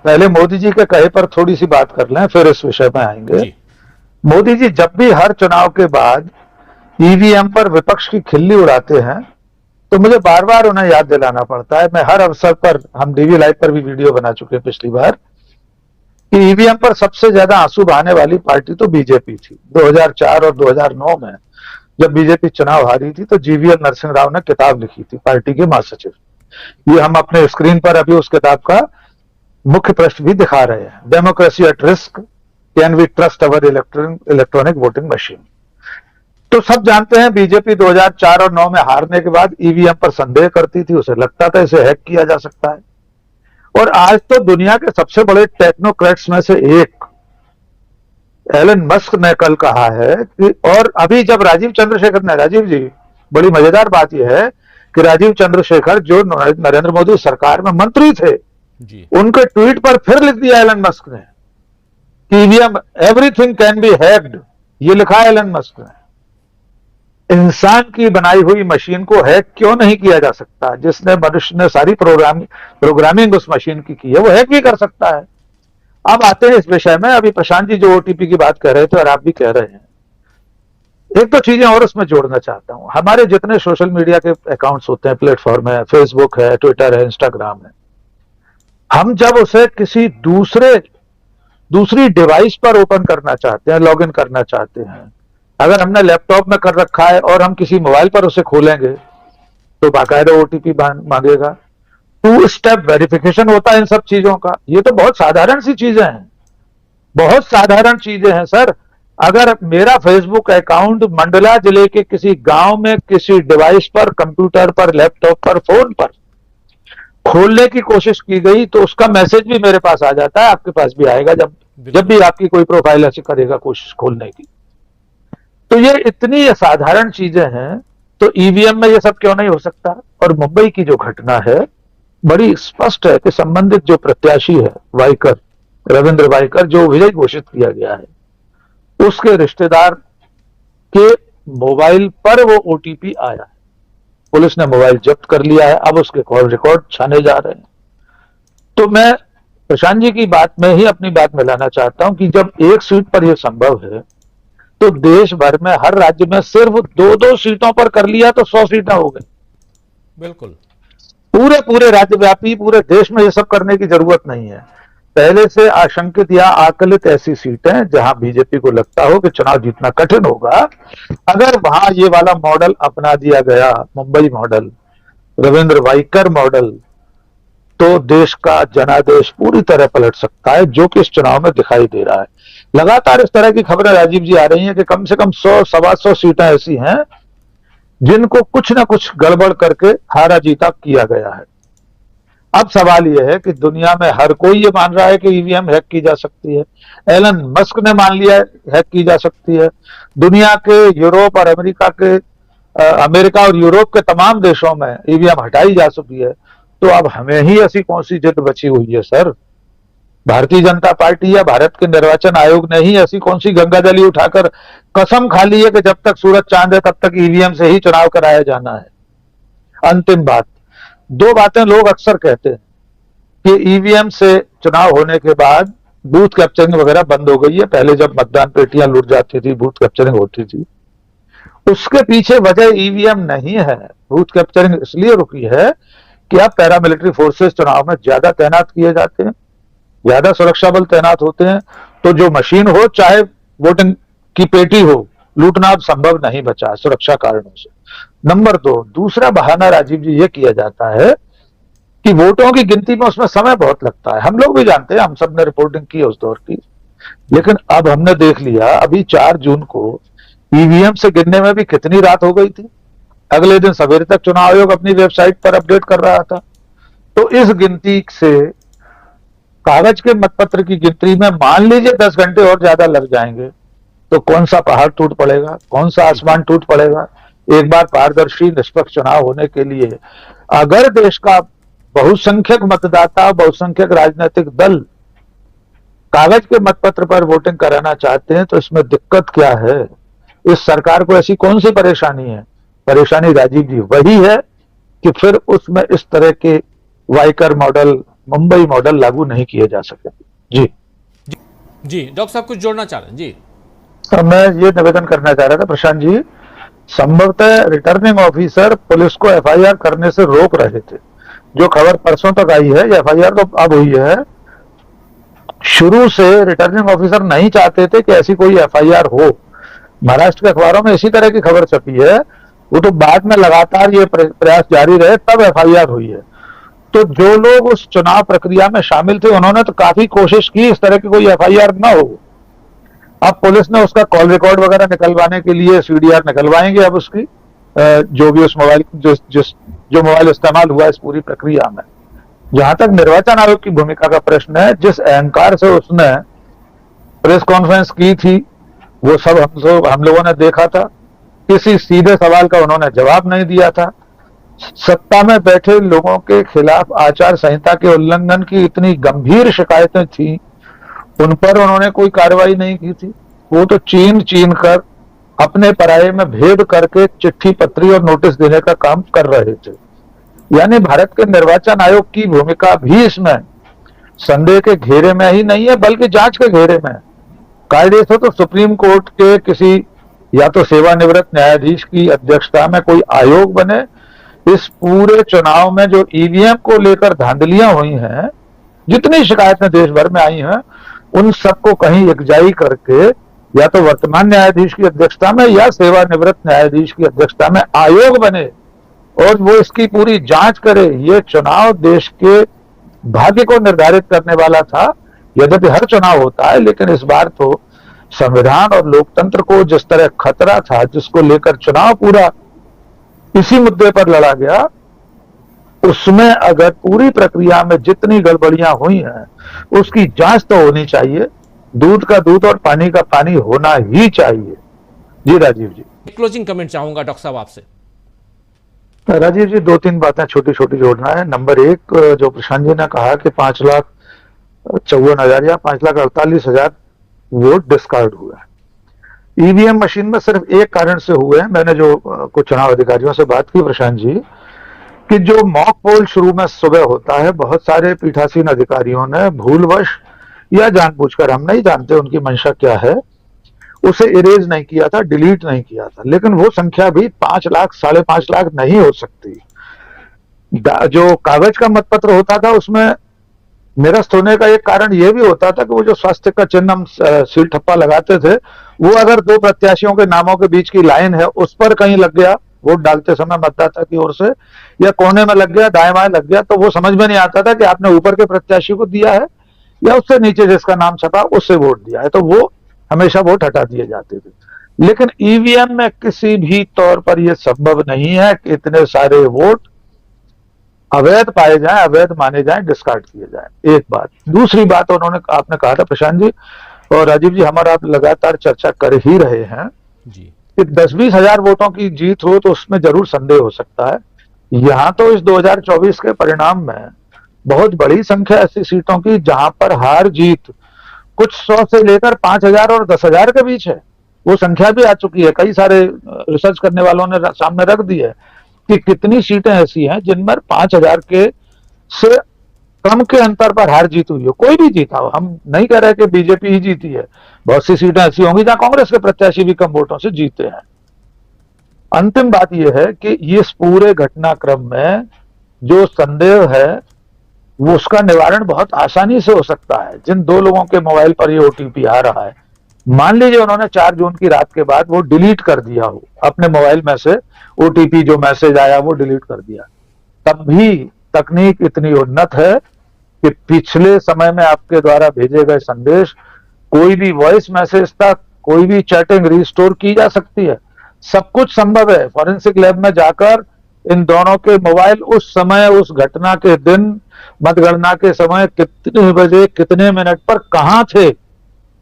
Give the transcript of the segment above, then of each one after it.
पहले मोदी जी के कहे पर थोड़ी सी बात कर लें, फिर इस विषय में आएंगे। जी। मोदी जी जब भी हर चुनाव के बाद ईवीएम पर विपक्ष की खिल्ली उड़ाते हैं, तो मुझे बार बार उन्हें याद दिलाना पड़ता है। मैं हर अवसर पर, हम डीवी लाइव पर भी वीडियो बना चुके हैं पिछली बार, कि ईवीएम पर सबसे ज्यादा आंसू बहाने वाली पार्टी तो बीजेपी थी। 2004 और 2009 में जब बीजेपी चुनाव हारी थी, तो जीवीएल नरसिंह राव ने किताब लिखी थी, पार्टी के महासचिव। ये हम अपने स्क्रीन पर अभी उस किताब का मुख्य पृष्ठ भी दिखा रहे हैं। Democracy at risk, can we trust our electronic voting machine. तो सब जानते हैं बीजेपी 2004 और 9 में हारने के बाद ईवीएम पर संदेह करती थी, उसे लगता था इसे हैक किया जा सकता है। और आज तो दुनिया के सबसे बड़े टेक्नोक्रेट्स में से एक एलन मस्क ने कल कहा है कि, और अभी जब राजीव चंद्रशेखर ने, राजीव जी, बड़ी मजेदार बात यह है कि राजीव चंद्रशेखर जो नरेंद्र मोदी सरकार में मंत्री थे जी। उनके ट्वीट पर फिर लिख दिया एलन मस्क ने कि EVM everything can be hacked. ये लिखा है एलन मस्क ने। इंसान की बनाई हुई मशीन को हैक क्यों नहीं किया जा सकता? जिसने, मनुष्य ने सारी प्रोग्रामिंग उस मशीन की है, वो हैक भी कर सकता है। अब आते हैं इस विषय में। अभी प्रशांत जी जो ओटीपी की बात कर रहे थे और आप भी कह रहे हैं, एक तो चीजें और उसमें जोड़ना चाहता हूं। हमारे जितने सोशल मीडिया के अकाउंट्स होते हैं, प्लेटफॉर्म है, फेसबुक है, ट्विटर है, इंस्टाग्राम है, हम जब उसे किसी दूसरी डिवाइस पर ओपन करना चाहते हैं, लॉगिन करना चाहते हैं, अगर हमने लैपटॉप में कर रखा है और हम किसी मोबाइल पर उसे खोलेंगे, तो बाकायदा ओटीपी मांगेगा। 2 स्टेप वेरिफिकेशन होता है इन सब चीजों का। ये तो बहुत साधारण सी चीजें हैं, बहुत साधारण चीजें हैं सर। अगर मेरा फेसबुक अकाउंट मंडला जिले के किसी गांव में किसी डिवाइस पर, कंप्यूटर पर, लैपटॉप पर, फोन पर खोलने की कोशिश की गई, तो उसका मैसेज भी मेरे पास आ जाता है, आपके पास भी आएगा जब भी आपकी कोई प्रोफाइल ऐसी करेगा कोशिश खोलने की। तो ये इतनी साधारण चीजें हैं, तो ईवीएम में ये सब क्यों नहीं हो सकता? और मुंबई की जो घटना है बड़ी स्पष्ट है कि संबंधित जो प्रत्याशी है, वाइकर, रविंद्र वाइकर, जो विजयी घोषित किया गया है, उसके रिश्तेदार के मोबाइल पर वो ओटीपी आया है। पुलिस ने मोबाइल जब्त कर लिया है, अब उसके कॉल रिकॉर्ड छाने जा रहे हैं। तो मैं प्रशांत जी की बात में ही अपनी बात मिलाना चाहता हूं कि जब एक सीट पर यह संभव है, तो देश भर में हर राज्य में सिर्फ 2-2 सीटों पर कर लिया तो 100 सीटें हो गई। बिल्कुल। पूरे राज्यव्यापी, पूरे देश में ये सब करने की जरूरत नहीं है। पहले से आशंकित या आकलित ऐसी सीटें जहां बीजेपी को लगता हो कि चुनाव जीतना कठिन होगा, अगर वहां ये वाला मॉडल अपना दिया गया, मुंबई मॉडल, रविंद्र वाइकर मॉडल, तो देश का जनादेश पूरी तरह पलट सकता है, जो कि इस चुनाव में दिखाई दे रहा है। लगातार इस तरह की खबरें राजीव जी आ रही हैं कि कम से कम 100-125 सीटें ऐसी हैं जिनको कुछ ना कुछ गड़बड़ करके हारा जीता किया गया है। अब सवाल यह है कि दुनिया में हर कोई ये मान रहा है कि ईवीएम हैक की जा सकती है। एलन मस्क ने मान लिया है हैक की जा सकती है। दुनिया के यूरोप और अमेरिका और यूरोप के तमाम देशों में ईवीएम हटाई जा चुकी है। तो अब हमें ही ऐसी कौन सी जिद बची हुई है सर? भारतीय जनता पार्टी या भारत के निर्वाचन आयोग ने ही ऐसी कौन सी गंगाजली उठाकर कसम खा ली है कि जब तक सूरज चांद है तब तक ईवीएम से ही चुनाव कराया जाना है? अंतिम बात, 2 बातें लोग अक्सर कहते हैं कि ईवीएम से चुनाव होने के बाद बूथ कैप्चरिंग वगैरह बंद हो गई है। पहले जब मतदान पेटियां लूट जाती थी, बूथ कैप्चरिंग होती थी। उसके पीछे वजह ईवीएम नहीं है। बूथ कैप्चरिंग इसलिए रुकी है कि अब पैरामिलिट्री फोर्सेस चुनाव में ज्यादा तैनात किए जाते हैं, ज्यादा सुरक्षा बल तैनात होते हैं, तो जो मशीन हो, चाहे वोटिंग की पेटी हो, लूटना अब संभव नहीं बचा सुरक्षा कारणों से। नंबर 2, दूसरा बहाना राजीव जी ये किया जाता है कि वोटों की गिनती में उसमें समय बहुत लगता है। हम लोग भी जानते हैं, हम सब ने रिपोर्टिंग की उस दौर की, लेकिन अब हमने देख लिया, अभी 4 जून को ईवीएम से गिनने में भी कितनी रात हो गई थी। अगले दिन सवेरे तक चुनाव आयोग अपनी वेबसाइट पर अपडेट कर रहा था। तो इस गिनती से, कागज के मतपत्र की गिनती में मान लीजिए 10 घंटे और ज्यादा लग जाएंगे, तो कौन सा पहाड़ टूट पड़ेगा, कौन सा आसमान टूट पड़ेगा? एक बार पारदर्शी निष्पक्ष चुनाव होने के लिए अगर देश का बहुसंख्यक मतदाता, बहुसंख्यक राजनीतिक दल कागज के मतपत्र पर वोटिंग कराना चाहते हैं, तो इसमें दिक्कत क्या है? इस सरकार को ऐसी कौन सी परेशानी है? परेशानी राजीव जी वही है कि फिर उसमें इस तरह के वाइकर मॉडल, मुंबई मॉडल लागू नहीं किए जा सके। जी जी डॉक्टर साहब कुछ जोड़ना चाह रहे हैं जी। तो मैं ये निवेदन करना चाह रहा था प्रशांत जी, संभवतः रिटर्निंग ऑफिसर पुलिस को एफआईआर करने से रोक रहे थे। जो खबर परसों तक आई है, एफआईआर तो अब हुई है, शुरू से रिटर्निंग ऑफिसर नहीं चाहते थे कि ऐसी कोई एफआईआर हो। महाराष्ट्र के अखबारों में इसी तरह की खबर छपी है, वो तो बाद में लगातार ये प्रयास जारी रहे तब एफआईआर हुई है। तो जो लोग उस चुनाव प्रक्रिया में शामिल थे उन्होंने तो काफी कोशिश की इस तरह की कोई एफआईआर ना हो। अब पुलिस ने उसका कॉल रिकॉर्ड वगैरह निकलवाने के लिए सीडीआर निकलवाएंगे अब उसकी, जो भी उस मोबाइल जो मोबाइल इस्तेमाल हुआ इस पूरी प्रक्रिया में। जहां तक निर्वाचन आयोग की भूमिका का प्रश्न है, जिस अहंकार से उसने प्रेस कॉन्फ्रेंस की थी वो सब हम लोगों ने देखा था। किसी सीधे सवाल का उन्होंने जवाब नहीं दिया था। सत्ता में बैठे लोगों के खिलाफ आचार संहिता के उल्लंघन की इतनी गंभीर शिकायतें थी, उन पर उन्होंने कोई कार्रवाई नहीं की थी। वो तो चीन कर अपने पराये में भेद करके चिट्ठी पत्री और नोटिस देने का काम कर रहे थे। यानी भारत के निर्वाचन आयोग की भूमिका भी इसमें संदेह के घेरे में ही नहीं है बल्कि जांच के घेरे में है। कायदे से तो सुप्रीम कोर्ट के किसी या तो सेवानिवृत्त न्यायाधीश की अध्यक्षता में कोई आयोग बने, इस पूरे चुनाव में जो ईवीएम को लेकर धांधलियां हुई हैं, जितनी शिकायतें देश भर में आई हैं, उन सबको कहीं एकजाई करके या तो वर्तमान न्यायाधीश की अध्यक्षता में या सेवानिवृत्त न्यायाधीश की अध्यक्षता में आयोग बने और वो इसकी पूरी जांच करे। ये चुनाव देश के भाग्य को निर्धारित करने वाला था। यद्यपि हर चुनाव होता है, लेकिन इस बार तो संविधान और लोकतंत्र को जिस तरह खतरा था, जिसको लेकर चुनाव पूरा इसी मुद्दे पर लड़ा गया, उसमें अगर पूरी प्रक्रिया में जितनी गड़बड़ियां हुई हैं उसकी जांच तो होनी चाहिए। दूध का दूध और पानी का पानी होना ही चाहिए। जी राजीव जी, क्लोजिंग कमेंट चाहूंगा डॉक्टर साहब आपसे। राजीव जी, 2-3 बातें छोटी छोटी जोड़ना है। नंबर एक, जो प्रशांत जी ने कहा कि 5,54,000 या 5,48,000 वोट डिस्कार्ड हुए हैं ईवीएम मशीन में, सिर्फ एक कारण से हुए हैं। मैंने जो कुछ चुनाव अधिकारियों से बात की प्रशांत जी, कि जो मॉक पोल शुरू में सुबह होता है, बहुत सारे पीठासीन अधिकारियों ने भूलवश या जानबूझकर, हम नहीं जानते उनकी मंशा क्या है, उसे इरेज नहीं किया था, डिलीट नहीं किया था। लेकिन वो संख्या भी 5 लाख 5.5 लाख नहीं हो सकती। जो कागज का मतपत्र होता था उसमें निरस्त होने का एक कारण यह भी होता था कि वो जो स्वास्थ्य का चिन्ह हम सील ठप्पा लगाते थे, वो अगर 2 प्रत्याशियों के नामों के बीच की लाइन है उस पर कहीं लग गया वोट डालते समय मतदाता की ओर से, या कोने में लग गया, दाएं बाएं लग गया, तो वो समझ में नहीं आता था कि आपने ऊपर के प्रत्याशी को दिया है या उससे नीचे जिसका नाम छपा उससे वोट दिया है। तो वो हमेशा वोट हटा दिए जाते थे। लेकिन ईवीएम में किसी भी तौर पर यह संभव नहीं है कि इतने सारे वोट अवैध पाए जाएं, अवैध माने जाएं, डिस्कार्ड किए जाएं। एक बात। दूसरी बात आपने कहा था प्रशांत जी और राजीव जी, हमारा आप लगातार चर्चा कर ही रहे हैं जी कि 10-20 हजार वोटों की जीत हो तो उसमें जरूर संदेह हो सकता है। यहां तो इस 2024 के परिणाम में बहुत बड़ी संख्या ऐसी सीटों की जहां पर हार जीत कुछ 100 से लेकर 5,000 और 10,000 के बीच है। वो संख्या भी आ चुकी है। कई सारे रिसर्च करने वालों ने सामने रख दी है कि कितनी सीटें ऐसी हैं जिनमें 5,000 के से कम के अंतर पर हार जीत हुई हो। कोई भी जीता हो, हम नहीं कह रहे कि बीजेपी ही जीती है, बहुत सी सीटें ऐसी होंगी जहां कांग्रेस के प्रत्याशी भी कम वोटों से जीते हैं। अंतिम बात यह है कि इस पूरे घटनाक्रम में जो संदेह है वो उसका निवारण बहुत आसानी से हो सकता है। जिन 2 लोगों के मोबाइल पर ये ओटीपी आ रहा है, मान लीजिए उन्होंने 4 जून की रात के बाद वो डिलीट कर दिया हो, अपने मोबाइल में से ओटीपी जो मैसेज आया वो डिलीट कर दिया, तब भी तकनीक इतनी उन्नत है कि पिछले समय में आपके द्वारा भेजे गए संदेश, कोई भी वॉइस मैसेज तक, कोई भी चैटिंग रिस्टोर की जा सकती है। सब कुछ संभव है। फॉरेंसिक लैब में जाकर इन दोनों के मोबाइल उस समय, उस घटना के दिन, मतगणना के समय कितने बजे कितने मिनट पर कहां थे,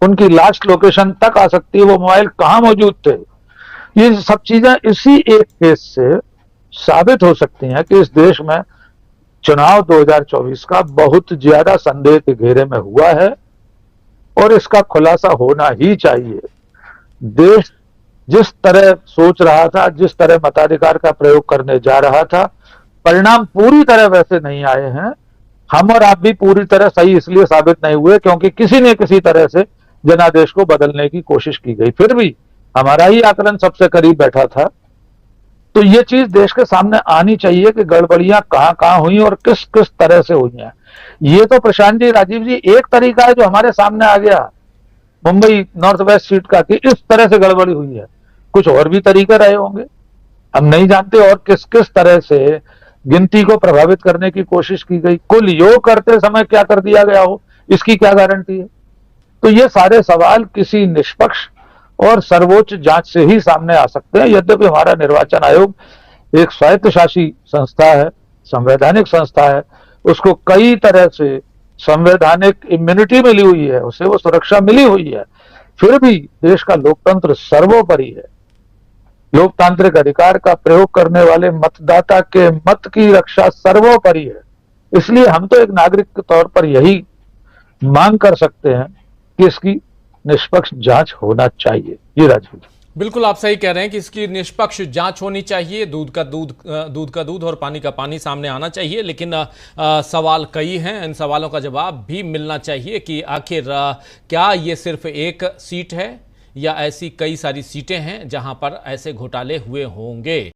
उनकी लास्ट लोकेशन तक आ सकती है, वो मोबाइल कहां मौजूद थे। ये सब चीजें इसी एक केस से साबित हो सकती हैं कि इस देश में चुनाव 2024 का बहुत ज्यादा संदेह के घेरे में हुआ है और इसका खुलासा होना ही चाहिए। देश जिस तरह सोच रहा था, जिस तरह मताधिकार का प्रयोग करने जा रहा था, परिणाम पूरी तरह वैसे नहीं आए हैं। हम और आप भी पूरी तरह सही इसलिए साबित नहीं हुए क्योंकि किसी न किसी तरह से जनादेश को बदलने की कोशिश की गई, फिर भी हमारा ही आकलन सबसे करीब बैठा था। तो ये चीज देश के सामने आनी चाहिए कि गड़बड़ियां कहां कहां हुई और किस किस तरह से हुई हैं। ये तो प्रशांत जी, राजीव जी, एक तरीका है जो हमारे सामने आ गया मुंबई नॉर्थ वेस्ट सीट का कि इस तरह से गड़बड़ी हुई है। कुछ और भी तरीके रहे होंगे, हम नहीं जानते, और किस किस तरह से गिनती को प्रभावित करने की कोशिश की गई, कुल योग करते समय क्या कर दिया गया हो, इसकी क्या गारंटी है। तो ये सारे सवाल किसी निष्पक्ष और सर्वोच्च जांच से ही सामने आ सकते हैं। यद्यपि हमारा निर्वाचन आयोग एक स्वायत्तशासी संस्था है, संवैधानिक संस्था है, उसको कई तरह से संवैधानिक इम्यूनिटी मिली हुई है, उसे वो सुरक्षा मिली हुई है, फिर भी देश का लोकतंत्र सर्वोपरि है। लोकतांत्रिक अधिकार का प्रयोग करने वाले मतदाता के मत की रक्षा सर्वोपरि है। इसलिए हम तो एक नागरिक के तौर पर यही मांग कर सकते हैं कि इसकी निष्पक्ष जांच होना चाहिए। जी राजीव। बिल्कुल आप सही कह रहे हैं कि इसकी निष्पक्ष जांच होनी चाहिए, दूध का दूध और पानी का पानी सामने आना चाहिए। लेकिन सवाल कई हैं, इन सवालों का जवाब भी मिलना चाहिए कि आखिर क्या ये सिर्फ एक सीट है या ऐसी कई सारी सीटें हैं जहां पर ऐसे घोटाले हुए होंगे।